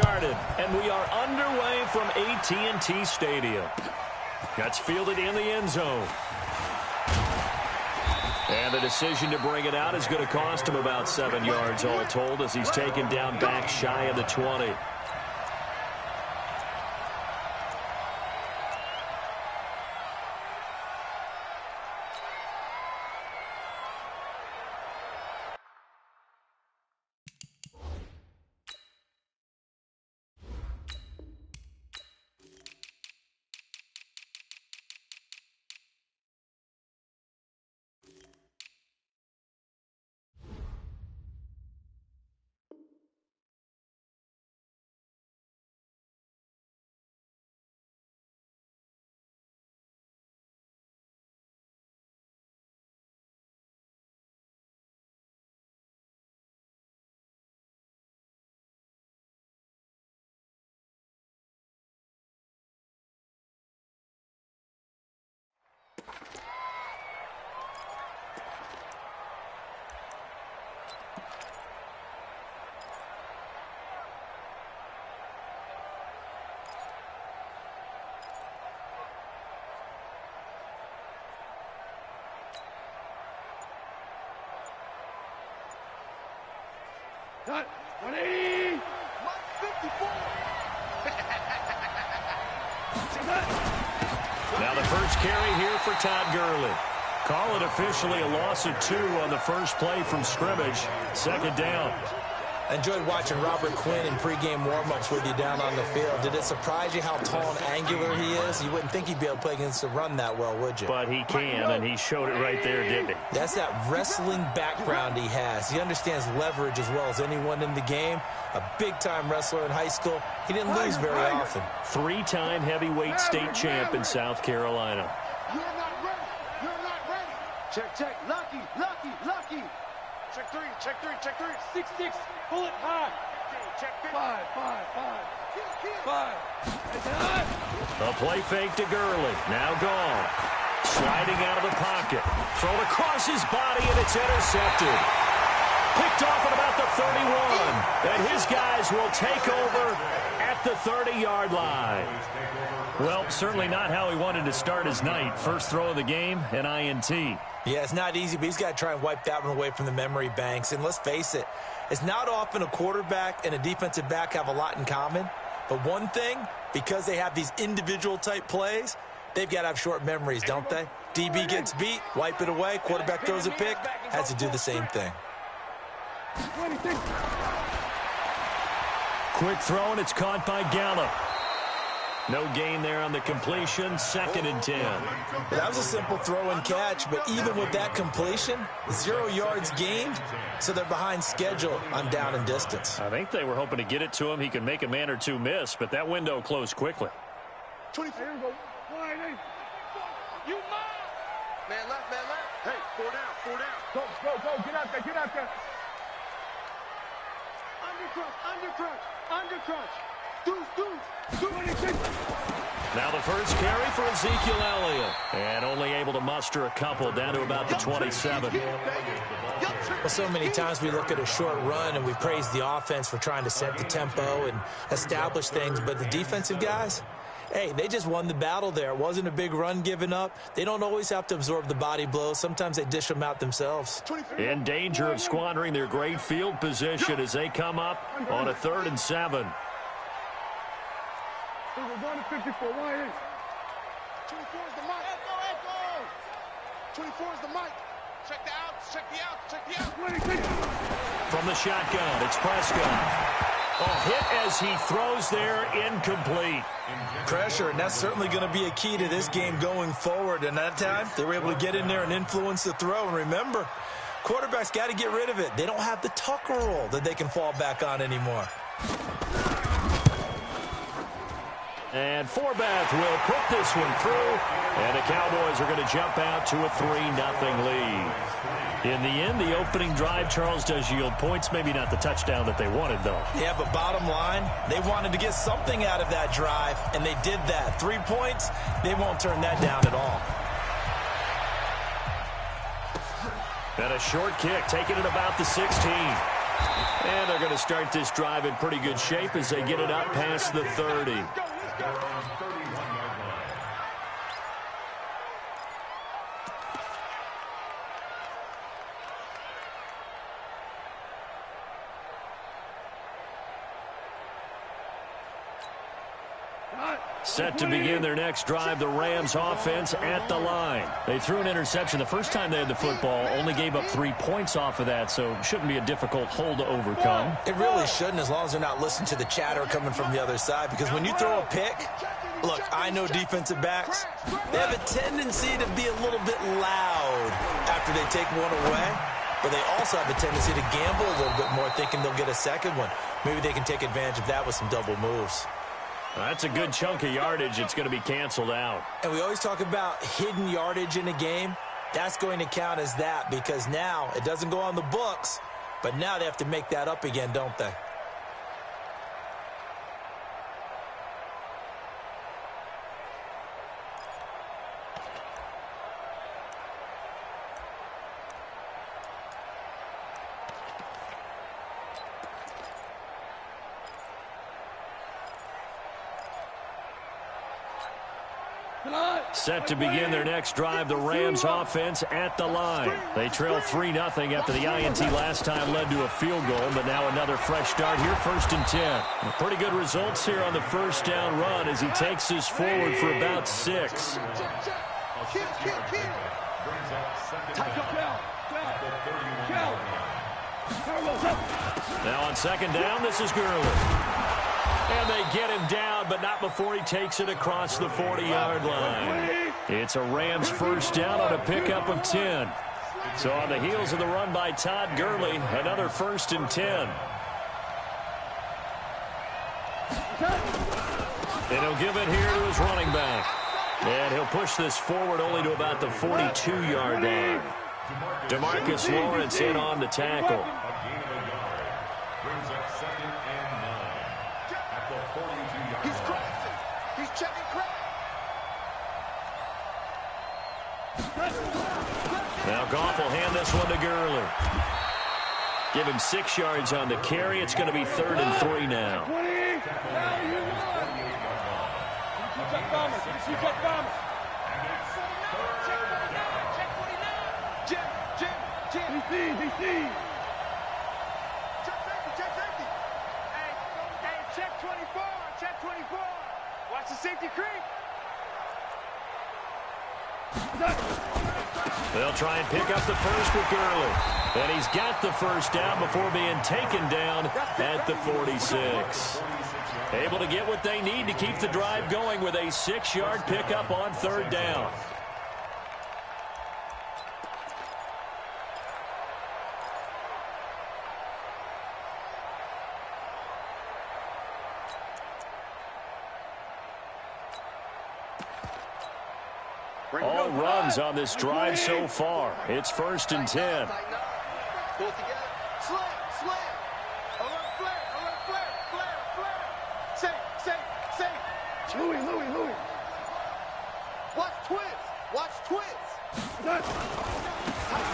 started, and we are underway from AT&T Stadium. That's fielded in the end zone. And the decision to bring it out is going to cost him about 7 yards all told as he's taken down back shy of the 20. Cut. 180. 154. Now the first carry here for Todd Gurley. Call it officially a loss of 2 on the first play from scrimmage. Second down. I enjoyed watching Robert Quinn in pregame warm-ups with you down on the field. Did it surprise you how tall and angular he is? You wouldn't think he'd be able to play against the run that well, would you? But he can, and he showed it right there, didn't he? That's that wrestling background he has. He understands leverage as well as anyone in the game. A big-time wrestler in high school. He didn't lose very often. 3-time heavyweight state champ in South Carolina. You're not ready. You're not ready. Check, check. Lucky, lucky, lucky. Check 3, check 3, check 3. 6, 6. Pull it high. Check 5, 5, 5. 5. A play fake to Gurley. Now gone. Sliding out of the pocket. Thrown across his body, and it's intercepted. Picked off at about the 31. And his guys will take over at the 30-yard line. Well, certainly not how he wanted to start his night. First throw of the game, an INT. Yeah, it's not easy, but he's got to try and wipe that one away from the memory banks. And let's face it, it's not often a quarterback and a defensive back have a lot in common. But one thing, because they have these individual-type plays, they've got to have short memories, don't they? DB gets beat, wipe it away, quarterback throws a pick, has to do the same thing. Quick throw, and it's caught by Gallup. No gain there on the completion. 2nd and 10. That was a simple throw and catch, but even with that completion, 0 yards gained, so they're behind schedule on down and distance. I think they were hoping to get it to him. He could make a man or two miss, but that window closed quickly. 24. You mine. Man left, man left. Hey, 4 down, 4 down. Go, get out there, get out there. Undercrunch. Deuce. Now the first carry for Ezekiel Elliott. And only able to muster a couple down to about the 27. Well, so many times we look at a short run and we praise the offense for trying to set the tempo and establish things. But the defensive guys, hey, they just won the battle there. It wasn't a big run given up. They don't always have to absorb the body blows. Sometimes they dish them out themselves. In danger of squandering their great field position as they come up on a 3rd and 7. We're going to 54. 24 is the mic. Echo. 24 is the mic. Check the outs. From the shotgun, it's Prescott. A hit as he throws there, incomplete. Pressure, and that's certainly going to be a key to this game going forward. And that time, they were able to get in there and influence the throw. And remember, quarterbacks got to get rid of it. They don't have the Tucker rule that they can fall back on anymore. And Forbath will put this one through, and the Cowboys are going to jump out to a 3-0 lead. In the end, the opening drive, Charles, does yield points. Maybe not the touchdown that they wanted, though. Yeah, but bottom line, they wanted to get something out of that drive, and they did that. 3 points, they won't turn that down at all. And a short kick, taking it about the 16. And they're going to start this drive in pretty good shape as they get it up past the 30. Set to begin their next drive, the Rams offense at the line. They threw an interception the first time they had the football, only gave up 3 points off of that, so it shouldn't be a difficult hole to overcome. It really shouldn't, as long as they're not listening to the chatter coming from the other side, because when you throw a pick, look, I know defensive backs, they have a tendency to be a little bit loud after they take one away, but they also have a tendency to gamble a little bit more, thinking they'll get a second one. Maybe they can take advantage of that with some double moves. That's a good chunk of yardage. It's going to be canceled out. And we always talk about hidden yardage in a game. That's going to count as that, because now it doesn't go on the books, but now they have to make that up again, don't they? Set to begin their next drive, the Rams offense at the line. They trail 3-0 after the INT last time led to a field goal, but now another fresh start here, 1st and 10. Pretty good results here on the first down run as he takes this forward for about 6. Now on 2nd down, this is Gurley. And they get him down, but not before he takes it across the 40-yard line. It's a Rams first down on a pickup of 10. So on the heels of the run by Todd Gurley, another 1st and 10. And he'll give it here to his running back. And he'll push this forward only to about the 42-yard line. DeMarcus Lawrence in on the tackle. Now Goff will hand this one to Gurley. Give him 6 yards on the carry. It's going to be 3rd and 3 now. Check 24. Check 24. Watch the safety creep. They'll try and pick up the first with Gurley. And he's got the first down before being taken down at the 46. Able to get what they need to keep the drive going with a 6-yard pickup on 3rd down. All runs on this drive so far. It's 1st and 10. Pull together. Slam. Alert flare. Safe. Louis. Watch twins.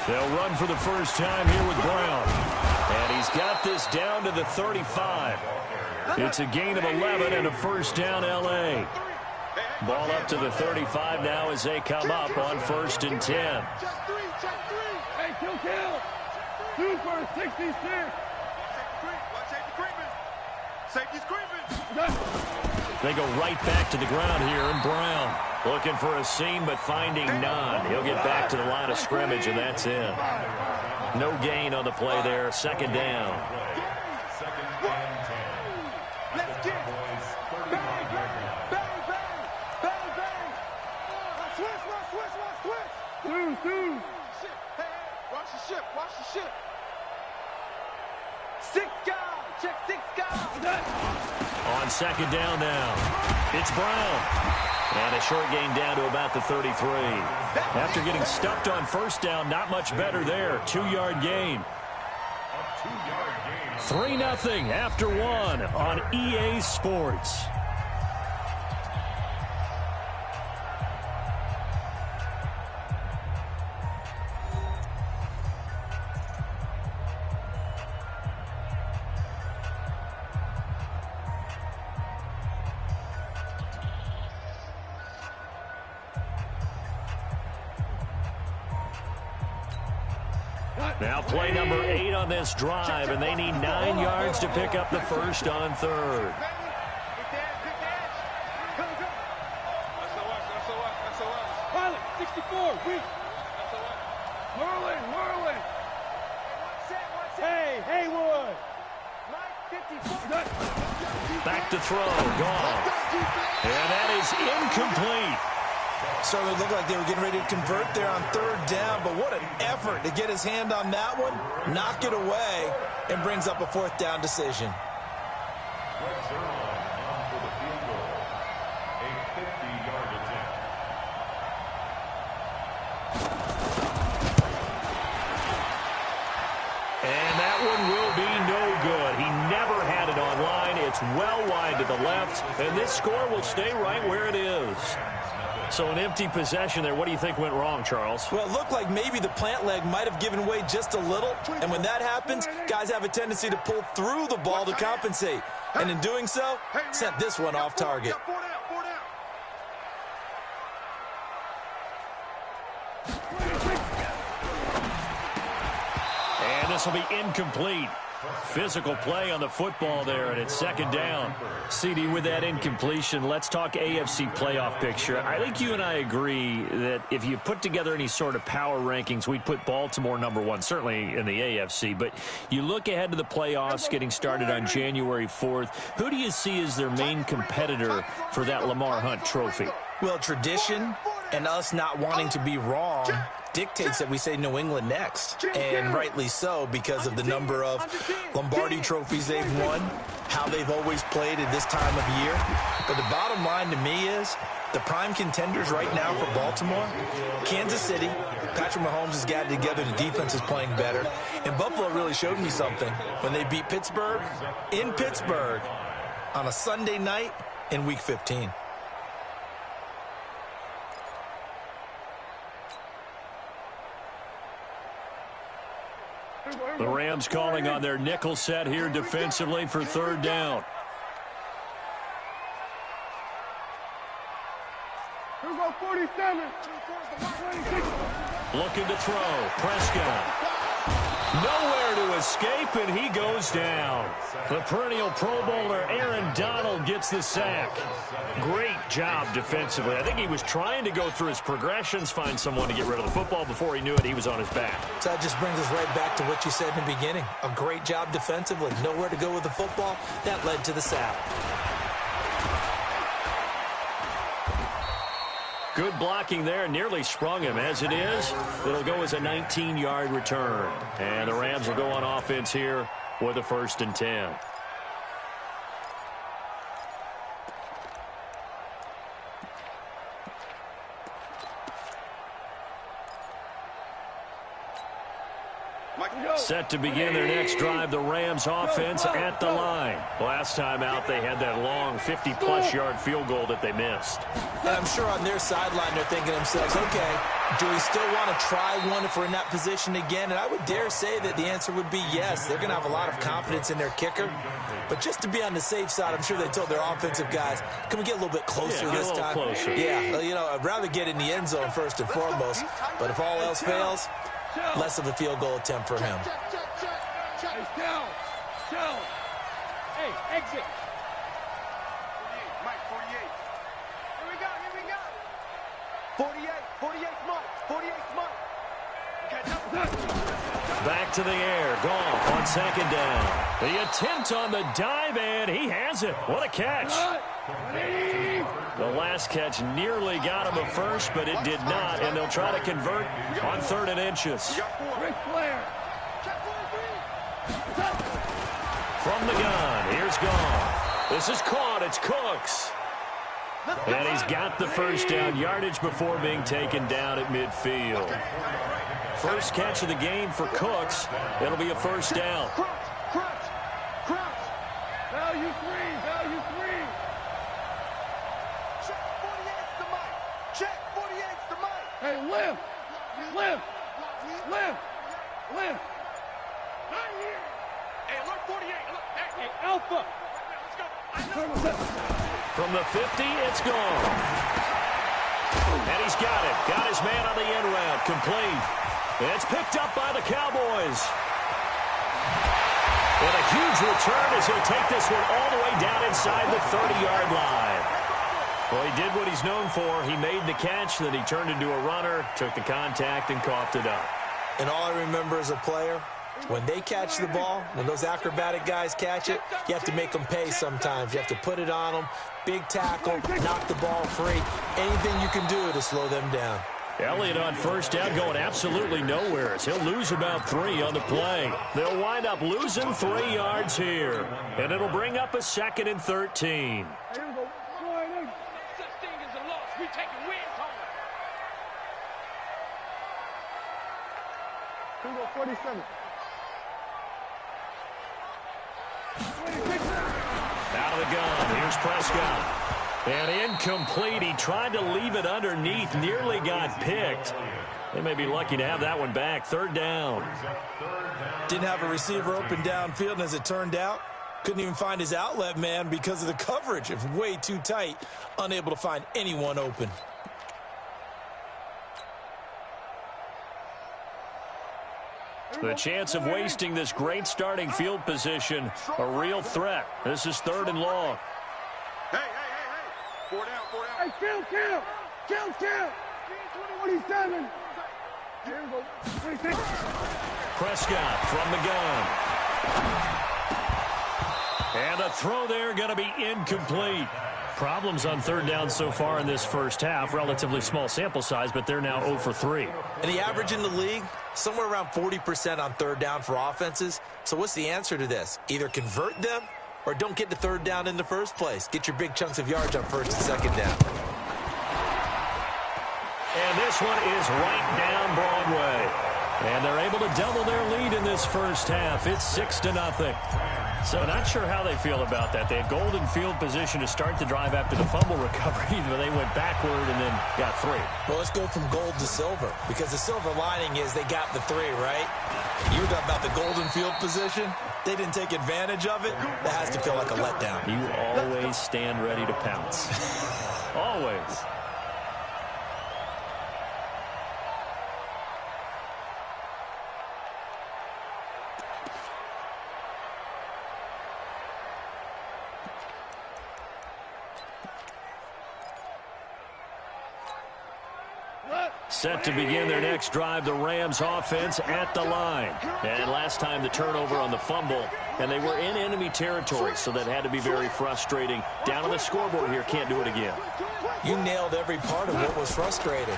They'll run for the first time here with Brown. And he's got this down to the 35. It's a gain of 11 and a first down L.A. Ball up to the 35 now as they come up on 1st and 10. Check three. Hey, kill. 2 for 66. Watch safety creeping. They go right back to the ground here, and Brown looking for a seam but finding none. He'll get back to the line of scrimmage, and that's it. No gain on the play there. 2nd down. Let's get Two. Hey, watch the ship. 6 guys. Check 6 guys. On 2nd down now, it's Brown. And a short gain down to about the 33. After getting stuffed on 1st down, not much better there. 2-yard gain. 3-0 after 1 on EA Sports. Now play number 8 on this drive, and they need 9 yards to pick up the first on third. Pilot, 64, weak. Merlin. Hey, Haywood. Back to throw, gone. And that is incomplete. Certainly looked like they were getting ready to convert there on third down, but what an effort to get his hand on that one, knock it away, and brings up a fourth down decision. And that one will be no good. He never had it on line. It's well wide to the left, and this score will stay right where it is. So an empty possession there. What do you think went wrong, Charles? Well, it looked like maybe the plant leg might have given way just a little, and when that happens, guys have a tendency to pull through the ball to compensate, and in doing so, sent this one off target. And this will be incomplete. Physical play on the football there, and it's second down. CD, with that incompletion, let's talk AFC playoff picture. I think you and I agree that if you put together any sort of power rankings, we'd put Baltimore number 1, certainly in the AFC. But you look ahead to the playoffs getting started on January 4th. Who do you see as their main competitor for that Lamar Hunt trophy? Well, tradition and us not wanting to be wrong dictates that we say New England next, and rightly so, because of the number of Lombardi trophies they've won, how they've always played at this time of year. But the bottom line to me is the prime contenders right now for Baltimore, Kansas City. Patrick Mahomes has got it together. The defense is playing better. And Buffalo really showed me something when they beat Pittsburgh in Pittsburgh on a Sunday night in Week 15. The Rams calling on their nickel set here defensively for third down. Here we go, 47. Looking to throw. Prescott. Nowhere to escape, and he goes down. The perennial Pro Bowler Aaron Donald gets the sack. Great job defensively. I think he was trying to go through his progressions, find someone to get rid of the football. Before he knew it, he was on his back. So that just brings us right back to what you said in the beginning. A great job defensively. Nowhere to go with the football. That led to the sack. Good blocking there, nearly sprung him. As it is, it'll go as a 19-yard return. And the Rams will go on offense here with a 1st and 10. Set to begin their next drive, the Rams offense at the line. Last time out, they had that long 50-plus yard field goal that they missed. And I'm sure on their sideline, they're thinking to themselves, okay, do we still want to try one if we're in that position again? And I would dare say that the answer would be yes. They're going to have a lot of confidence in their kicker. But just to be on the safe side, I'm sure they told their offensive guys, can we get a little bit closer this time? Closer. Yeah, you know, I'd rather get in the end zone first and foremost. But if all else fails, less of a field goal attempt for him. Hey, down. Hey, exit. 48, Mike, 48. Here we go. 48, Mike. Back to the air, Goff on second down. The attempt on the dive, and he has it. What a catch. The last catch nearly got him a first, but it did not, and they'll try to convert on 3rd and inches. From the gun, here's Goff. This is caught, it's Cooks. And he's got the first down, yardage before being taken down at midfield. First catch of the game for Cooks. It'll be a 1st down. Value three. Check 48's the mic. Hey, lift. Not here. Hey, look, 48. Look. Hey, Alpha. Let's go. From the 50, it's gone. And he's got it. Got his man on the end route. Complete. It's picked up by the Cowboys. And a huge return as he'll take this one all the way down inside the 30-yard line. Well, he did what he's known for. He made the catch, then he turned into a runner, took the contact, and coughed it up. And all I remember as a player, when they catch the ball, when those acrobatic guys catch it, you have to make them pay sometimes. You have to put it on them, big tackle, knock the ball free. Anything you can do to slow them down. Elliott on first down going absolutely nowhere as he'll lose about 3 on the play. They'll wind up losing 3 yards here. And it'll bring up a 2nd and 13. We taking wins home. 47. Out of the gun. Here's Prescott. And incomplete. He tried to leave it underneath. Nearly got picked. They may be lucky to have that one back. 3rd down. Didn't have a receiver open downfield, and as it turned out, couldn't even find his outlet man because of the coverage. It was way too tight. Unable to find anyone open. The chance of wasting this great starting field position, a real threat. This is 3rd and long. Hey. 4 down. Hey, kill. 27. Here we go. 26. Prescott from the gun. And the throw there going to be incomplete. Problems on 3rd down so far in this first half. Relatively small sample size, but they're now 0 for 3. And the average in the league, somewhere around 40% on 3rd down for offenses. So what's the answer to this? Either convert them or don't get to 3rd down in the first place. Get your big chunks of yards on 1st and 2nd down. And this one is right down Broadway. And they're able to double their lead in this first half. It's 6-0. So not sure how they feel about that. They had golden field position to start the drive after the fumble recovery, but they went backward and then got 3. Well, let's go from gold to silver, because the silver lining is they got the 3, right? You were talking about the golden field position. They didn't take advantage of it. That has to feel like a letdown. You always stand ready to pounce. Always. Set to begin their next drive, the Rams offense at the line. And last time the turnover on the fumble, and they were in enemy territory, so that had to be very frustrating. Down on the scoreboard here, can't do it again. You nailed every part of what was frustrating.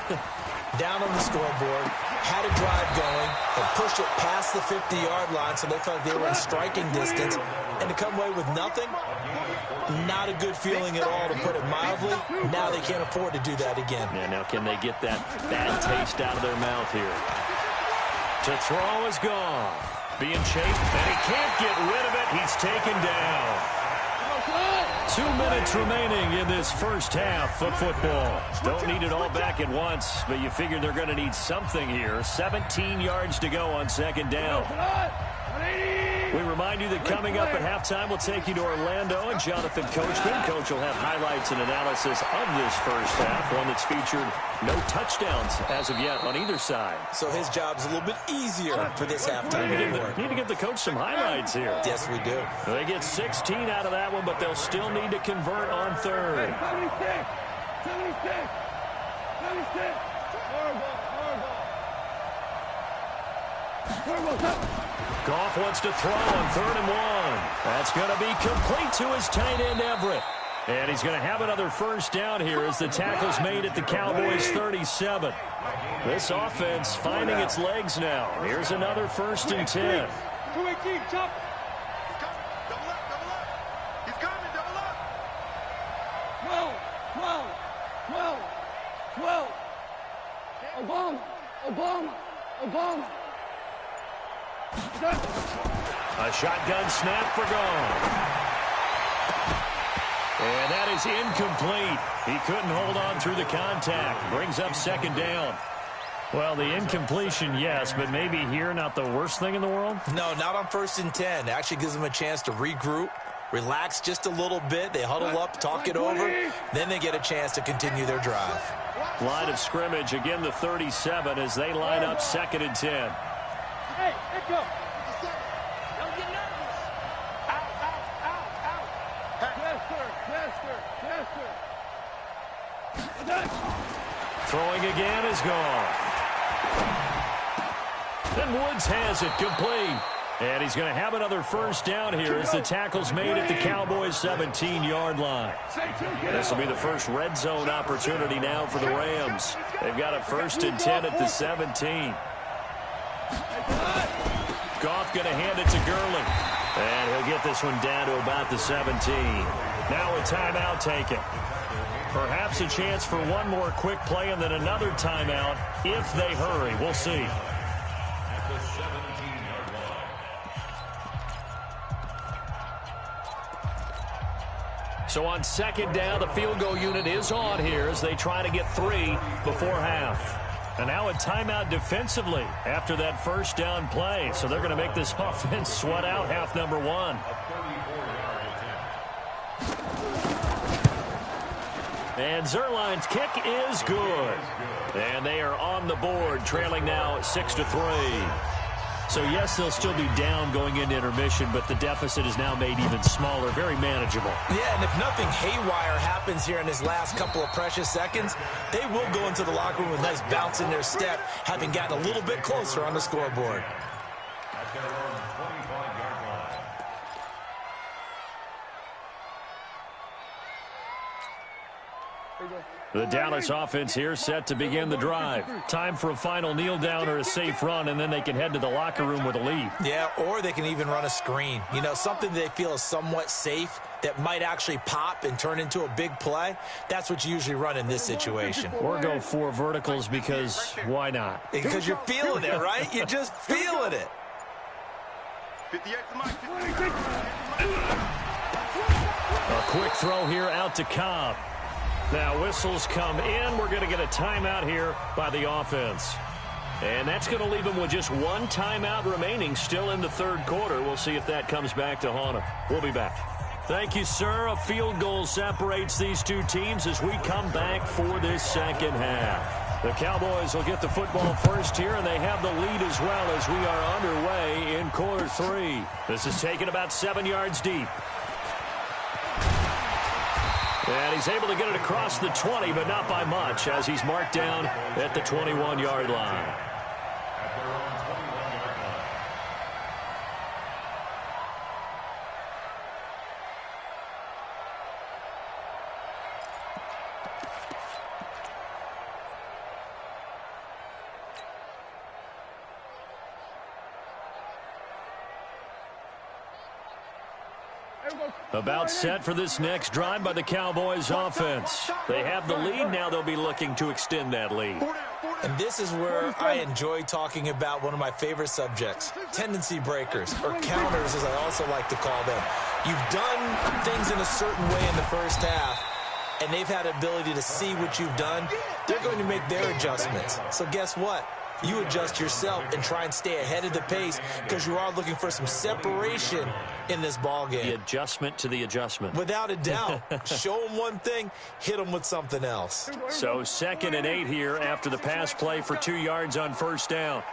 Down on the scoreboard, had a drive going, and pushed it past the 50-yard line so they felt like they were in striking distance, and to come away with nothing, not a good feeling at all, to put it mildly. Now they can't afford to do that again. Yeah, now can they get that bad taste out of their mouth here? To throw is gone. Being chased, and he can't get rid of it. He's taken down. 2 minutes remaining in this first half of football. Don't need it all back at once, but you figure they're going to need something here. 17 yards to go on 2nd down. We remind you that coming up at halftime, we'll take you to Orlando and Jonathan Coachman. Coach will have highlights and analysis of this first half, one that's featured no touchdowns as of yet on either side. So his job's a little bit easier for this halftime. Need to give the coach some highlights here. Yes, we do. They get 16 out of that one, but they'll still need to convert on 3rd. 76. Goff wants to throw on 3rd and 1. That's going to be complete to his tight end, Everett. And he's going to have another first down here as the tackle's made at the Cowboys' 37. This offense finding its legs now. Here's another 1st and 10. 218, chop. Double up. He's coming, double up. 12. Obama. A shotgun snap for Goff. And that is incomplete. He couldn't hold on through the contact. Brings up 2nd down. Well, the incompletion, yes, but maybe here not the worst thing in the world? No, not on 1st and 10. It actually gives them a chance to regroup, relax just a little bit. They huddle up, talk it over. Then they get a chance to continue their drive. Line of scrimmage, again the 37 as they line up 2nd and 10. Hey, let go. Don't get nervous. Out, out, out, out. Yes, sir. Yes, sir. Yes, sir. Throwing again is gone. And Woods has it complete. And he's going to have another first down here as the tackle's made at the Cowboys' 17-yard line. This will be the first red zone opportunity now for the Rams. They've got a 1st and 10 at the 17. Goff going to hand it to Gurley. And he'll get this one down to about the 17. Now a timeout taken. Perhaps a chance for one more quick play and then another timeout if they hurry. We'll see. So on 2nd down, the field goal unit is on here as they try to get 3 before half. And now a timeout defensively after that first down play. So they're going to make this offense sweat out half number 1. And Zerline's kick is good. And they are on the board, trailing now 6-3. So, yes, they'll still be down going into intermission, but the deficit is now made even smaller, very manageable. Yeah, and if nothing haywire happens here in this last couple of precious seconds, they will go into the locker room with a nice bounce in their step, having gotten a little bit closer on the scoreboard. The Dallas offense here set to begin the drive. Time for a final kneel down or a safe run, and then they can head to the locker room with a lead. Yeah, or they can even run a screen. You know, something they feel is somewhat safe that might actually pop and turn into a big play. That's what you usually run in this situation. Or go 4 verticals because why not? Because you're feeling it, right? You're just feeling it. A quick throw here out to Cobb. Now whistles come in. We're going to get a timeout here by the offense. And that's going to leave them with just 1 timeout remaining still in the 3rd quarter. We'll see if that comes back to haunt them. We'll be back. Thank you, sir. A field goal separates these two teams as we come back for this 2nd half. The Cowboys will get the football first here, and they have the lead as well as we are underway in quarter 3. This is taken about 7 yards deep. And he's able to get it across the 20, but not by much, as he's marked down at the 21-yard line. About set for this next drive by the Cowboys offense. They have the lead. Now they'll be looking to extend that lead. And this is where I enjoy talking about one of my favorite subjects, tendency breakers, or counters as I also like to call them. You've done things in a certain way in the first half, and they've had the ability to see what you've done. They're going to make their adjustments. So guess what? You adjust yourself and try and stay ahead of the pace because you are looking for some separation in this ball game. The adjustment to the adjustment. Without a doubt. Show them one thing, hit them with something else. So 2nd and 8 here after the pass play for 2 yards on first down.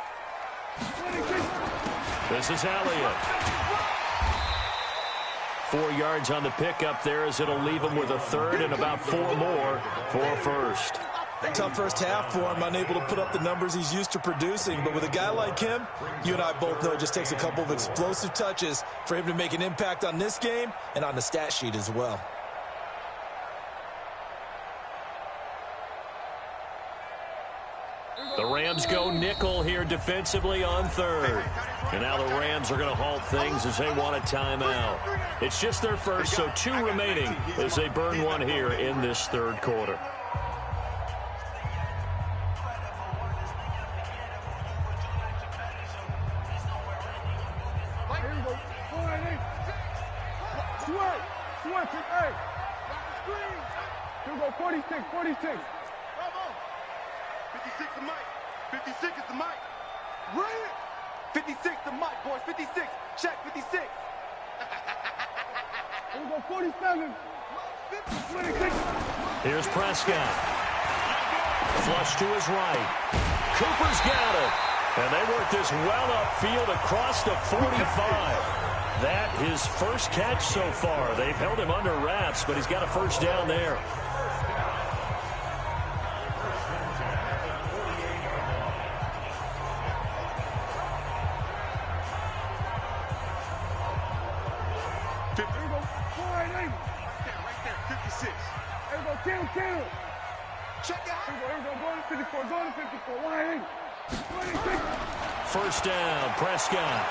This is Elliott. 4 yards on the pickup there as it'll leave him with a 3rd and about 4 more for first. Tough first half for him, unable to put up the numbers he's used to producing. But with a guy like him, you and I both know it just takes a couple of explosive touches for him to make an impact on this game and on the stat sheet as well. The Rams go nickel here defensively on 3rd. And now the Rams are going to halt things as they want a timeout. It's just their first, so 2 remaining as they burn 1 here in this 3rd quarter. You go 46, 46. Bravo. 56 the mic. 56 is the mic. Right. 56 the mic, boys. 56. Check 56. 47. Here's Prescott. Flush to his right. Cooper's got it. And they work this well upfield across the 45. That his first catch so far. They've held him under wraps, but he's got a first down there. First down, Prescott.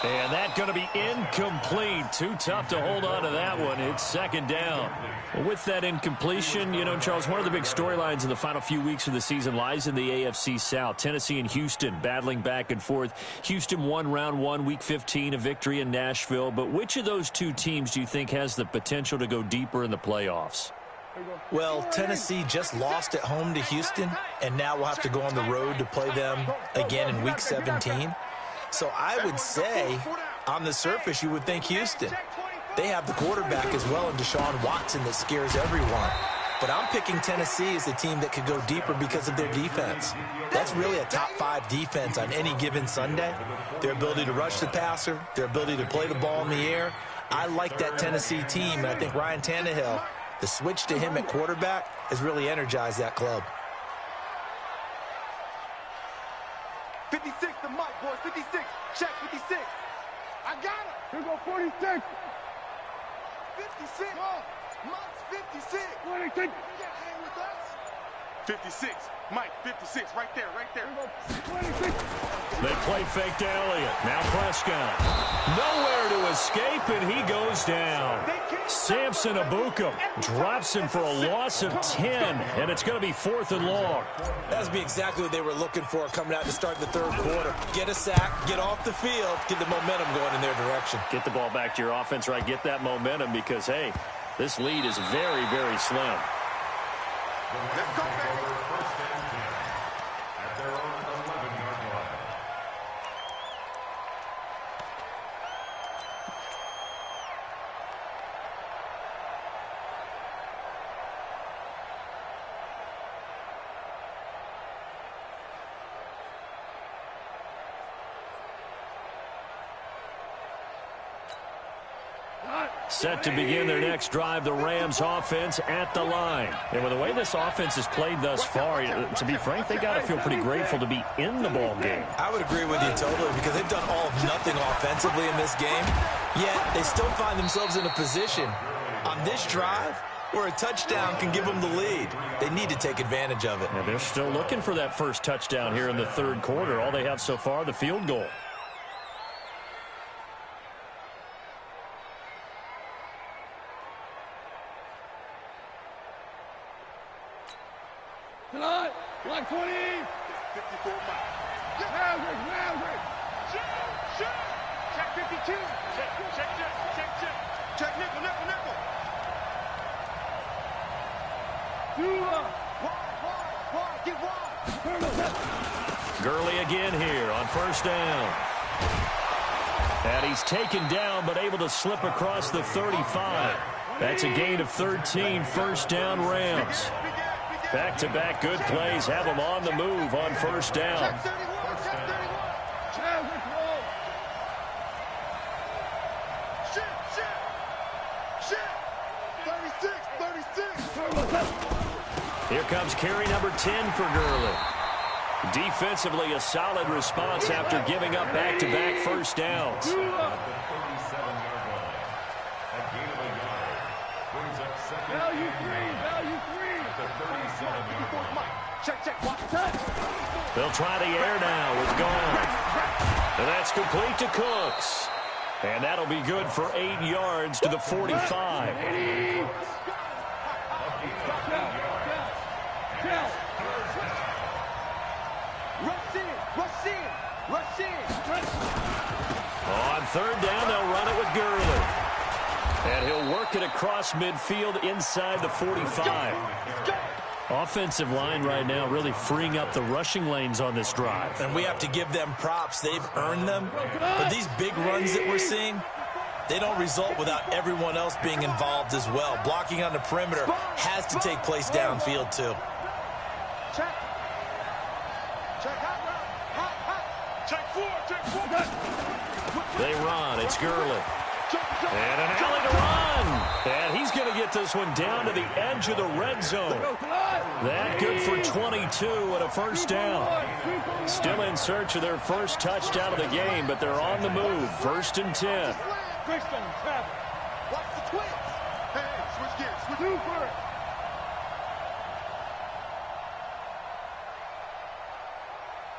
And that's going to be incomplete. Too tough to hold on to that one. It's second down. Well, with that incompletion, you know, Charles, one of the big storylines in the final few weeks of the season lies in the AFC South. Tennessee and Houston battling back and forth. Houston won round 1, week 15, a victory in Nashville. But which of those two teams do you think has the potential to go deeper in the playoffs? Well, Tennessee just lost at home to Houston, and now we'll have to go on the road to play them again in week 17. So I would say, on the surface, you would think Houston. They have the quarterback as well in Deshaun Watson that scares everyone. But I'm picking Tennessee as a team that could go deeper because of their defense. That's really a top 5 defense on any given Sunday. Their ability to rush the passer, their ability to play the ball in the air. I like that Tennessee team, and I think Ryan Tannehill, the switch to him at quarterback, has really energized that club. 56 to Mike, boys. 56. Check 56. I got it. Here go 46. 56. Mike's 56. 26. You can't hang with us. 56. Mike, 56. Right there, right there. 26. They play fake to Elliott. Now Prescott. Nowhere to escape, and he goes down. Samson Abukum drops him for a loss of 10, and it's going to be 4th and long. That would be exactly what they were looking for coming out to start the third quarter. Get a sack, get off the field, get the momentum going in their direction. Get the ball back to your offense, right? Get that momentum because, hey, this lead is very, very slim. Let's go, baby. Set to begin their next drive, the Rams offense at the line. And with the way this offense has played thus far, to be frank, they got to feel pretty grateful to be in the ball game. I would agree with you totally because they've done all of nothing offensively in this game, yet they still find themselves in a position on this drive where a touchdown can give them the lead. They need to take advantage of it. And they're still looking for that first touchdown here in the third quarter. All they have so far, the field goal. Like 20. 54 miles. Maverick. Shoot. Check 52. Check nickel. Wide. Get wide. Gurley again here on first down. And he's taken down but able to slip across the 35. That's a gain of 13, first down Rams. Back-to-back good plays have them on the move on first down. Here comes carry number 10 for Gurley. Defensively, a solid response after giving up back-to-back first downs. Value three. Check. They'll try the air now with Gone. And that's complete to Cooks. And that'll be good for 8 yards to the 45. Rush in. On third down, they'll run it with Gurley. And he'll work it across midfield inside the 45. Offensive line right now really freeing up the rushing lanes on this drive. And we have to give them props. They've earned them. But these big runs that we're seeing, they don't result without everyone else being involved as well. Blocking on the perimeter has to take place downfield too. Check. Check hot. Check four. They run. It's Gurley. And an alley to run. And he's going to get this one down to the edge of the red zone. That good for 22 and a first down. Still in search of their first touchdown of the game, but they're on the move. 1st and 10. Watch the twins. Hey, switch gears. Switch gears.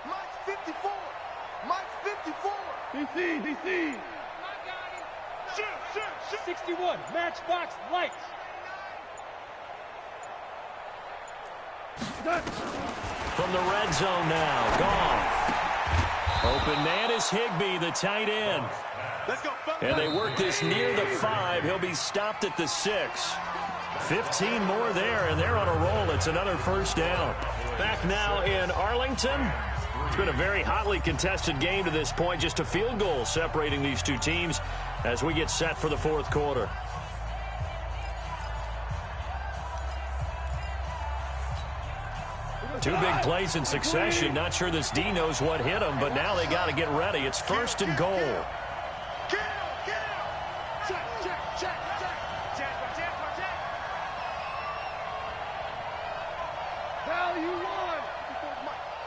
Mike's 54. Mike's 54. DC. 61. Matchbox lights. From the red zone now, Goff. Open man is Higbee, the tight end. Let's go. And they work this near the 5. He'll be stopped at the 6. 15 more there, and they're on a roll. It's another first down. Back now in Arlington. It's been a very hotly contested game to this point. Just a field goal separating these two teams as we get set for the 4th quarter. Two big plays in succession. Not sure this D knows what hit him, but now they got to get ready. It's 1st and goal. Value one.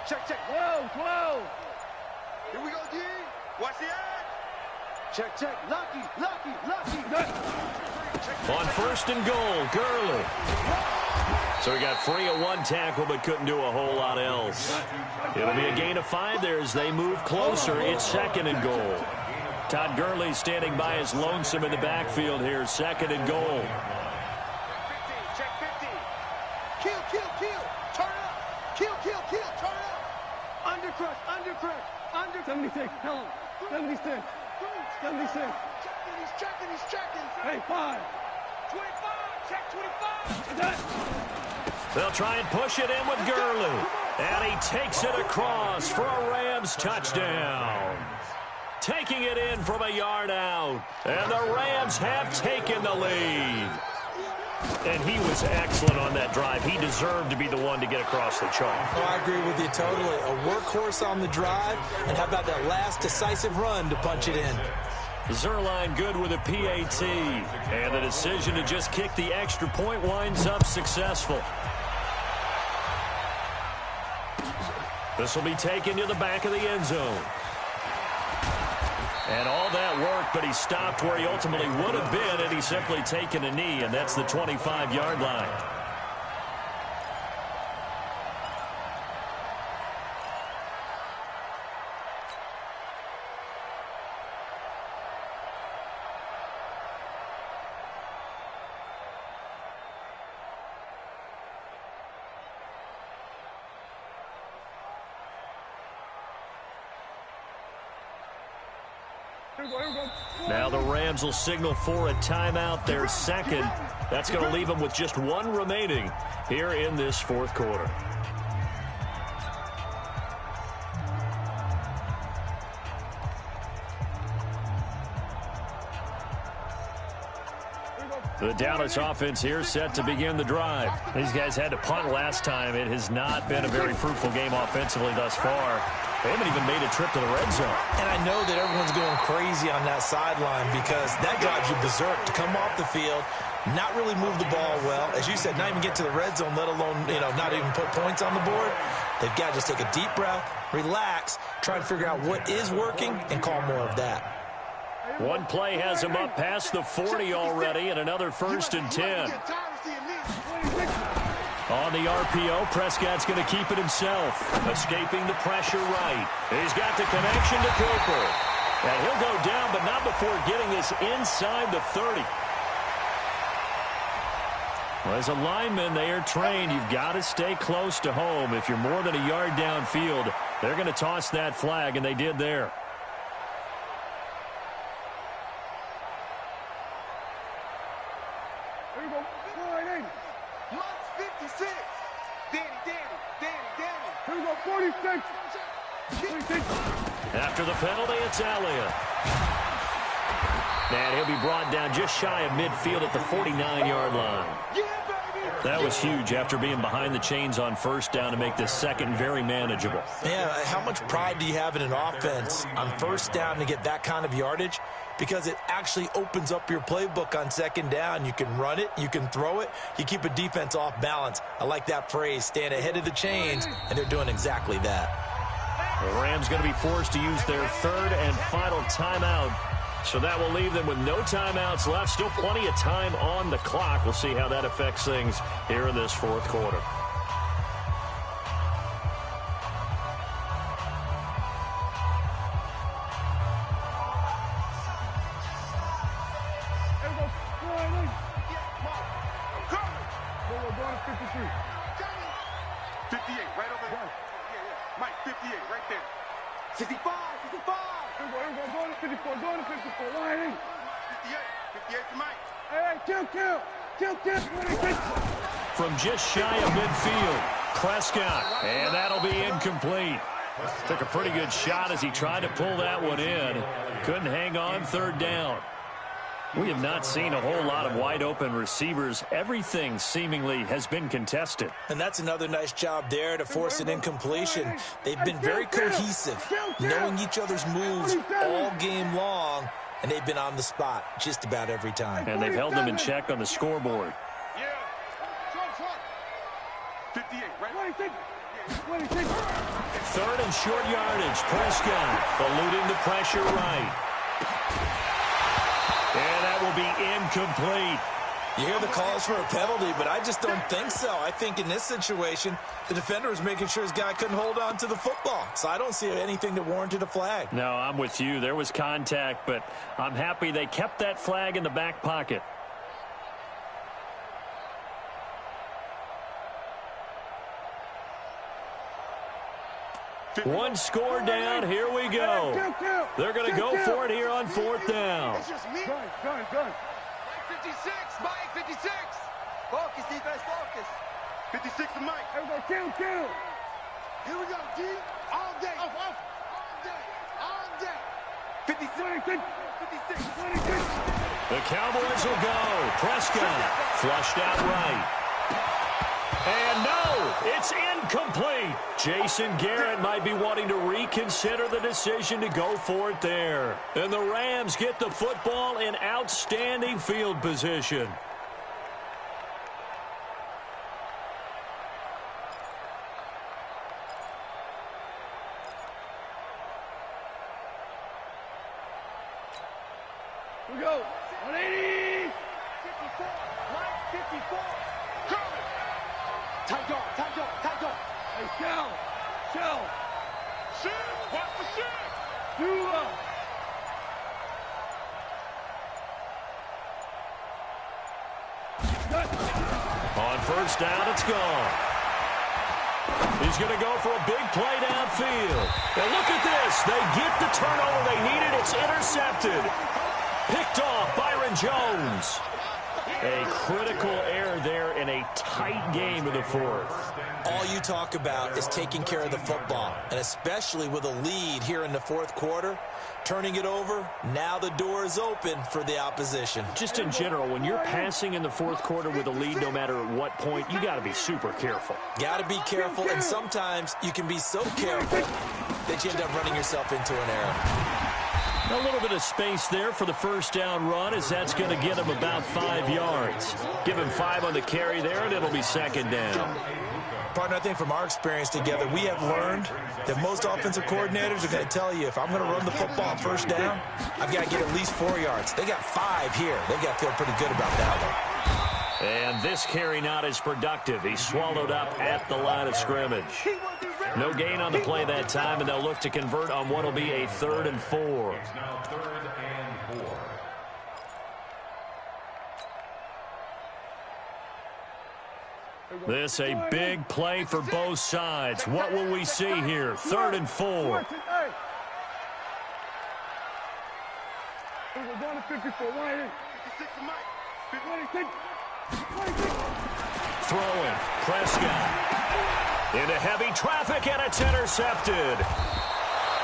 Check. 12. Here we go, D. Watch the edge. Check. Lucky. On 1st and goal, Gurley. So he got free of one tackle but couldn't do a whole lot else. It'll be a gain of 5 there as they move closer. It's 2nd and goal. Todd Gurley standing by as lonesome in the backfield here. 2nd and goal. Check 50. Kill. Turn up. Kill. Turn up. Undercrush. 76. Tell him. 76. He's checking. Hey, 5. 25. Check 25. They'll try and push it in with Gurley. And he takes it across for a Rams touchdown. Taking it in from a yard out. And the Rams have taken the lead. And he was excellent on that drive. He deserved to be the one to get across the chalk. Oh, I agree with you totally. A workhorse on the drive. And how about that last decisive run to punch it in? Zerline good with a PAT. And the decision to just kick the extra point winds up successful. This will be taken to the back of the end zone. And all that work, but he stopped where he ultimately would have been had he simply taken a knee, and that's the 25-yard line. Now the Rams will signal for a timeout, their 2nd. That's going to leave them with just 1 remaining here in this 4th quarter. The Dallas offense here set to begin the drive. These guys had to punt last time. It has not been a very fruitful game offensively thus far. They haven't even made a trip to the red zone. And I know that everyone's going crazy on that sideline because that drives you berserk to come off the field, not really move the ball well. As you said, not even get to the red zone, let alone, not even put points on the board. They've got to just take a deep breath, relax, try and figure out what is working and call more of that. One play has him up past the 40 already, and another 1st and 10. On the RPO, Prescott's going to keep it himself. Escaping the pressure right. He's got the connection to Cooper. And he'll go down, but not before getting this inside the 30. Well, as a lineman, they are trained. You've got to stay close to home. If you're more than a yard downfield, they're going to toss that flag, and they did there. After the penalty, it's Elliott. And he'll be brought down just shy of midfield at the 49-yard line. That was huge after being behind the chains on first down to make this second very manageable. Yeah, how much pride do you have in an offense on first down to get that kind of yardage? Because it actually opens up your playbook on second down. You can run it, you can throw it, you keep a defense off balance. I like that phrase, stand ahead of the chains, and they're doing exactly that. The Rams going to be forced to use their third and final timeout. So that will leave them with no timeouts left. Still plenty of time on the clock. We'll see how that affects things here in this fourth quarter. From just shy of midfield, Prescott, and that'll be incomplete. Took a pretty good shot as he tried to pull that one in. Couldn't hang on third down. We have not seen a whole lot of wide-open receivers. Everything seemingly has been contested. And that's another nice job there to force an incompletion. They've been very cohesive, knowing each other's moves all game long, and they've been on the spot just about every time. And they've held them in check on the scoreboard. 58, right? Third and short yardage. Prescott eluding the pressure right. And that will be incomplete. You hear the calls for a penalty, but I just don't think so. I think in this situation, the defender was making sure his guy couldn't hold on to the football. So I don't see anything that warranted a flag. No, I'm with you. There was contact, but I'm happy they kept that flag in the back pocket. One score down. Here we go. They're going to go for it here on fourth down. Gun. 56, Mike, 56. Focus, defense, focus. 56 to Mike. Everybody, count. Here we go, G. All day. All day. 56. The Cowboys will go. Prescott flushed out right. And no, it's incomplete. Jason Garrett might be wanting to reconsider the decision to go for it there. And the Rams get the football in outstanding field position. Here we go. 180. 54. Mike, 54. Coming. Tight dog. Hey, shell. Watch the shell. On first down, it's gone. He's going to go for a big play downfield. And look at this. They get the turnover they needed. It's intercepted. Picked off Byron Jones. A critical error there in a tight game in the fourth. All you talk about is taking care of the football, and especially with a lead here in the fourth quarter, turning it over, now the door is open for the opposition. Just in general, when you're passing in the fourth quarter with a lead, no matter at what point, you got to be super careful. Got to be careful, and sometimes you can be so careful that you end up running yourself into an error. A little bit of space there for the first down run, as that's going to get him about 5 yards. Give him 5 on the carry there, and it'll be second down. Partner, I think from our experience together, we have learned that most offensive coordinators are going to tell you, if I'm going to run the football on first down, I've got to get at least 4 yards. They got 5 here. They got to feel pretty good about that one. And this carry not as productive. He's swallowed up at the line of scrimmage. No gain on the play that time, and they'll look to convert on what will be a 3rd and 4. This a big play for both sides. What will we see here? 3rd and 4. Throwing. Prescott. Into heavy traffic, and it's intercepted.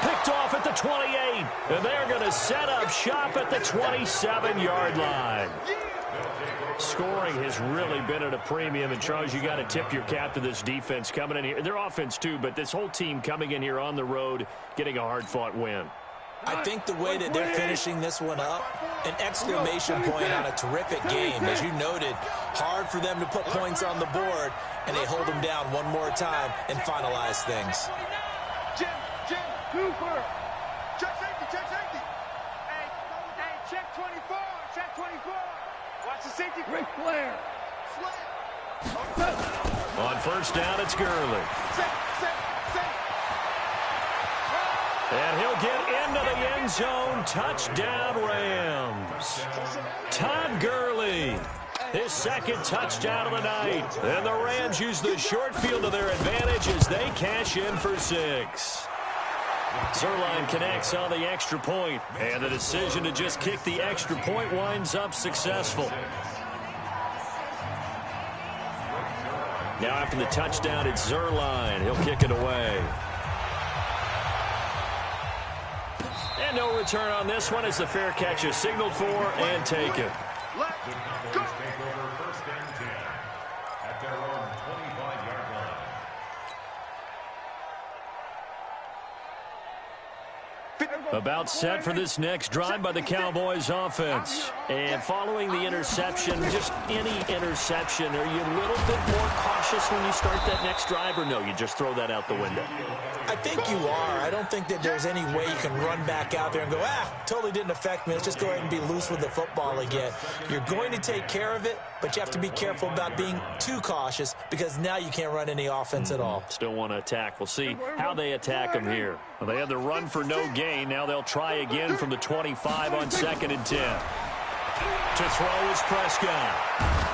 Picked off at the 28, and they're going to set up shop at the 27-yard line. Scoring has really been at a premium, and Charles, you got to tip your cap to this defense coming in here. Their offense too, but this whole team coming in here on the road, getting a hard-fought win. I think the way that they're finishing this one up, an exclamation point on a terrific game. As you noted, hard for them to put points on the board, and they hold them down one more time and finalize things. Jim, Cooper. Check safety. Hey, check 24. Watch the safety. Ric Flair. On first down, it's Gurley. And he'll get into the end zone. Touchdown, Rams. Todd Gurley, his second touchdown of the night. And the Rams use the short field to their advantage as they cash in for 6. Zerline connects on the extra point, and the decision to just kick the extra point winds up successful. Now after the touchdown, it's Zerline. He'll kick it away. And no return on this one as the fair catch is signaled for and taken. About set for this next drive by the Cowboys offense. And following the interception, just any interception, are you a little bit more cautious when you start that next drive, or no, you just throw that out the window? I think you are. I don't think that there's any way you can run back out there and go, totally didn't affect me. Let's just go ahead and be loose with the football again. You're going to take care of it, but you have to be careful about being too cautious because now you can't run any offense at all. Still want to attack. We'll see how they attack them here. Well, they had the run for no gain. Now they'll try again from the 25 on 2nd and 10. To throw is Prescott.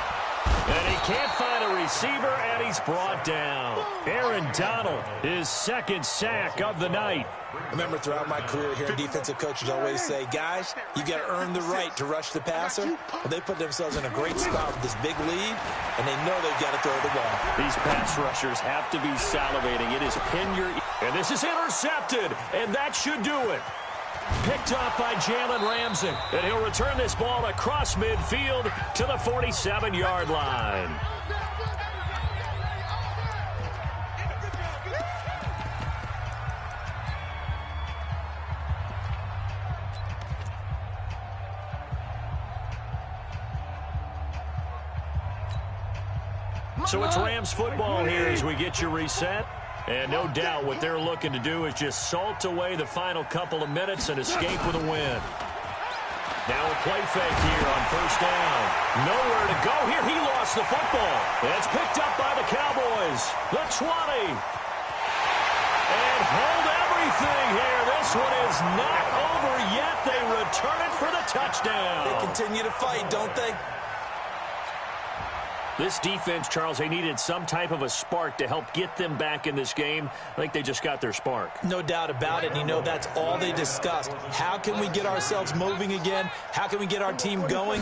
And he can't find a receiver, and he's brought down. Aaron Donald, his second sack of the night. I remember throughout my career hearing defensive coaches always say, guys, you got to earn the right to rush the passer. Well, they put themselves in a great spot with this big lead, and they know they've got to throw the ball. These pass rushers have to be salivating. It is pin your... And this is intercepted, and that should do it. Picked off by Jalen Ramsey, and he'll return this ball across midfield to the 47-yard line. So it's Rams football here as we get you reset. And no doubt what they're looking to do is just salt away the final couple of minutes and escape with a win. Now a play fake here on first down. Nowhere to go here. He lost the football. It's picked up by the Cowboys. The 20. And hold everything here. This one is not over yet. They return it for the touchdown. They continue to fight, don't they? This defense, Charles, they needed some type of a spark to help get them back in this game. I think they just got their spark. No doubt about it. And you know, that's all they discussed. How can we get ourselves moving again? How can we get our team going?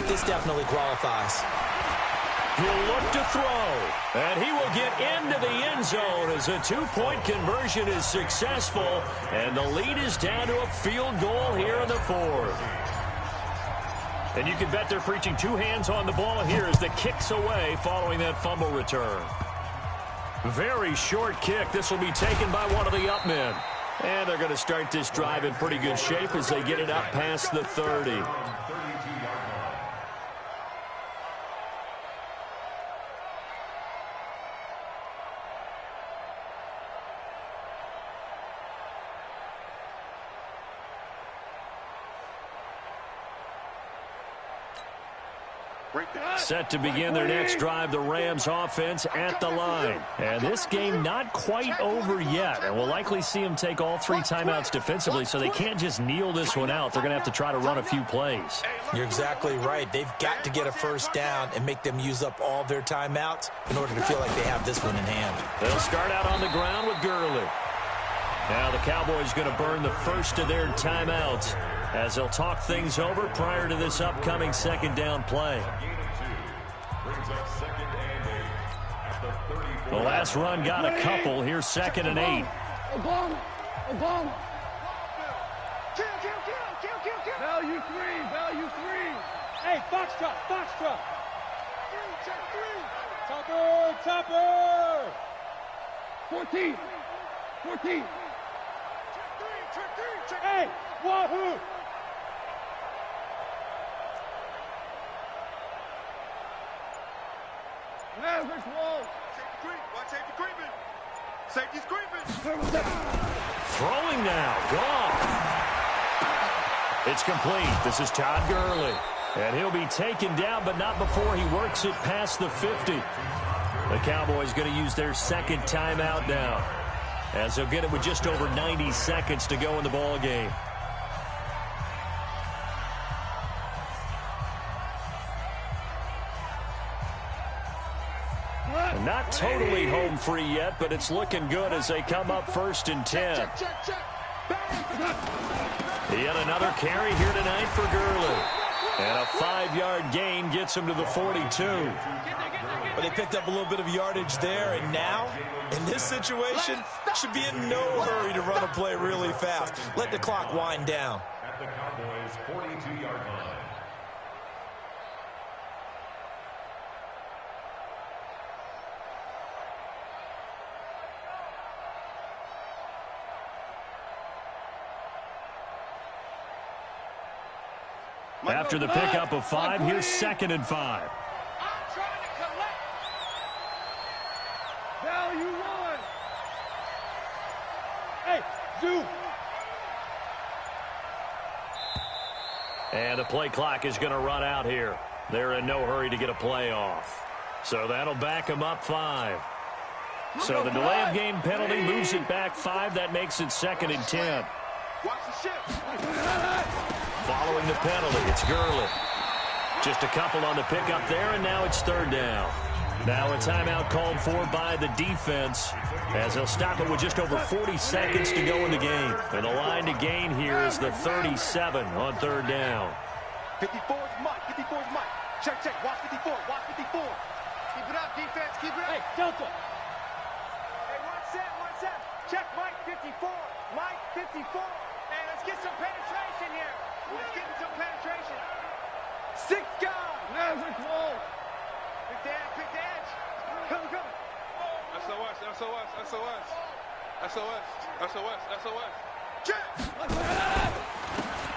This definitely qualifies. He'll look to throw, and he will get into the end zone as a two-point conversion is successful, and the lead is down to a field goal here in the fourth. And you can bet they're preaching two hands on the ball here as the kick's away following that fumble return. Very short kick. This will be taken by one of the up men. And they're going to start this drive in pretty good shape as they get it up past the 30. Set to begin their next drive, the Rams offense at the line. And this game not quite over yet. And we'll likely see them take all three timeouts defensively, so they can't just kneel this one out. They're going to have to try to run a few plays. You're exactly right. They've got to get a first down and make them use up all their timeouts in order to feel like they have this one in hand. They'll start out on the ground with Gurley. Now the Cowboys going to burn the first of their timeouts as they'll talk things over prior to this upcoming second down play. The last run got a couple. Here's 2nd and 8. Kill. Value three. Hey, Foxtrot. Check three. Topper. 14. Check three. Hey, Wahoo. Mavericks wall. Safety creep. Watch safety creeping. Safety's creeping. Throwing now. Gone. It's complete. This is Todd Gurley. And he'll be taken down, but not before he works it past the 50. The Cowboys going to use their second timeout now, as they'll get it with just over 90 seconds to go in the ball game. And not totally home free yet, but it's looking good as they come up 1st and 10. Check. Yet another carry here tonight for Gurley. And a 5-yard gain gets him to the 42. But they picked up a little bit of yardage there, and now, in this situation, should be in no hurry to run a play really fast. Let the clock wind down. At the Cowboys' 42-yard line. After the pickup of 5, here's 2nd and 5. I'm trying to collect. Value 1. Hey, Zoo. And the play clock is going to run out here. They're in no hurry to get a play off. So that'll back them up 5. So the delay of game penalty moves it back 5. That makes it 2nd and 10. Watch the ship. Following the penalty, it's Gurley. Just a couple on the pickup there, and now it's 3rd down. Now a timeout called for by the defense, as they'll stop it with just over 40 seconds to go in the game. And the line to gain here is the 37 on 3rd down. 54's Mike. Check. Watch 54. Keep it up, defense. Keep it up. Hey, Delta. Hey, one set. Check Mike 54. Mike 54. Hey, let's get some penetration here. Let's get some penetration. 6 guys. Maverick wall. Pick the edge. Come. SOS. Check.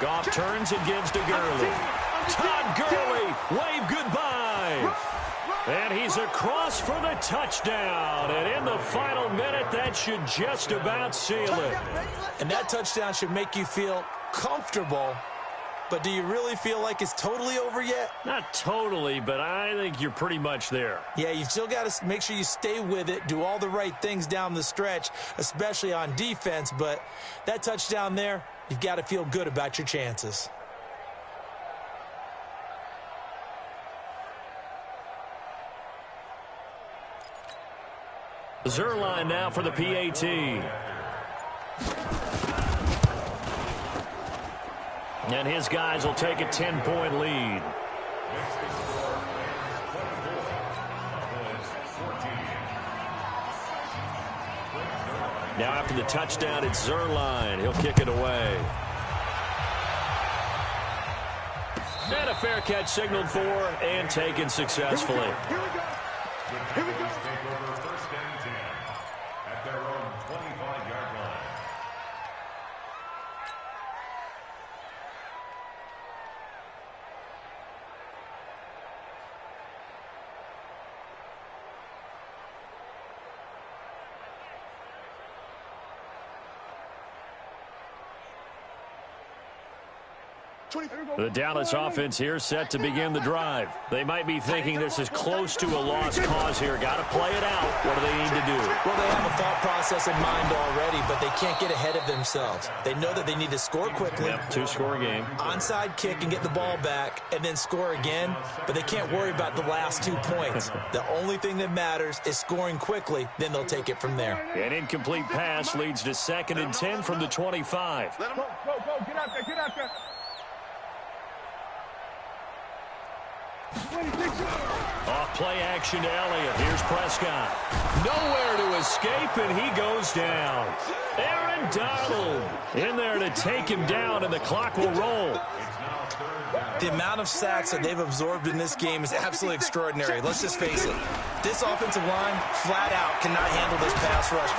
Goff turns and gives to Gurley. Todd Gurley, wave goodbye. And he's across for the touchdown. And in the final minute, that should just about seal it. And that touchdown should make you feel comfortable. But do you really feel like it's totally over yet? Not totally, but I think you're pretty much there. Yeah, you still got to make sure you stay with it, do all the right things down the stretch, especially on defense. But that touchdown there, you've got to feel good about your chances. Zerline now for the PAT. And his guys will take a 10-point lead. Now after the touchdown, it's Zerline. He'll kick it away. And a fair catch signaled for and taken successfully. Here we go. Take over 1st and 10 at their own 25-yard line. The Dallas offense here set to begin the drive. They might be thinking this is close to a lost cause here. Got to play it out. What do they need to do? Well, they have a thought process in mind already, but they can't get ahead of themselves. They know that they need to score quickly. Yep, 2-score game. Onside kick and get the ball back and then score again, but they can't worry about the last 2 points. The only thing that matters is scoring quickly, then they'll take it from there. An incomplete pass leads to 2nd and 10 from the 25. Let him go. Get out there. Off play action to Elliott. Here's Prescott. Nowhere to escape, and he goes down. Aaron Donald in there to take him down, and the clock will roll. The amount of sacks that they've absorbed in this game is absolutely extraordinary. Let's just face it. This offensive line, flat out, cannot handle this pass rush.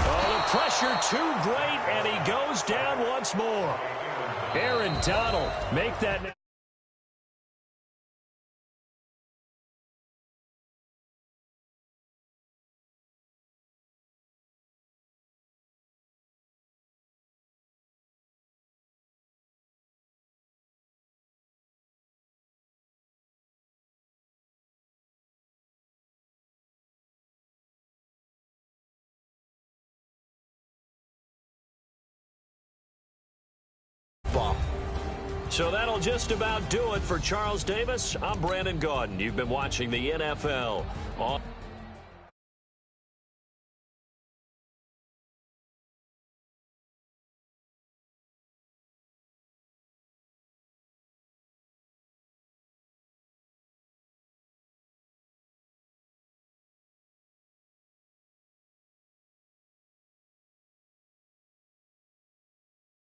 Oh, the pressure too great, and he goes down once more. Aaron Donald, make that... So that'll just about do it for Charles Davis. I'm Brandon Gaudin. You've been watching the NFL on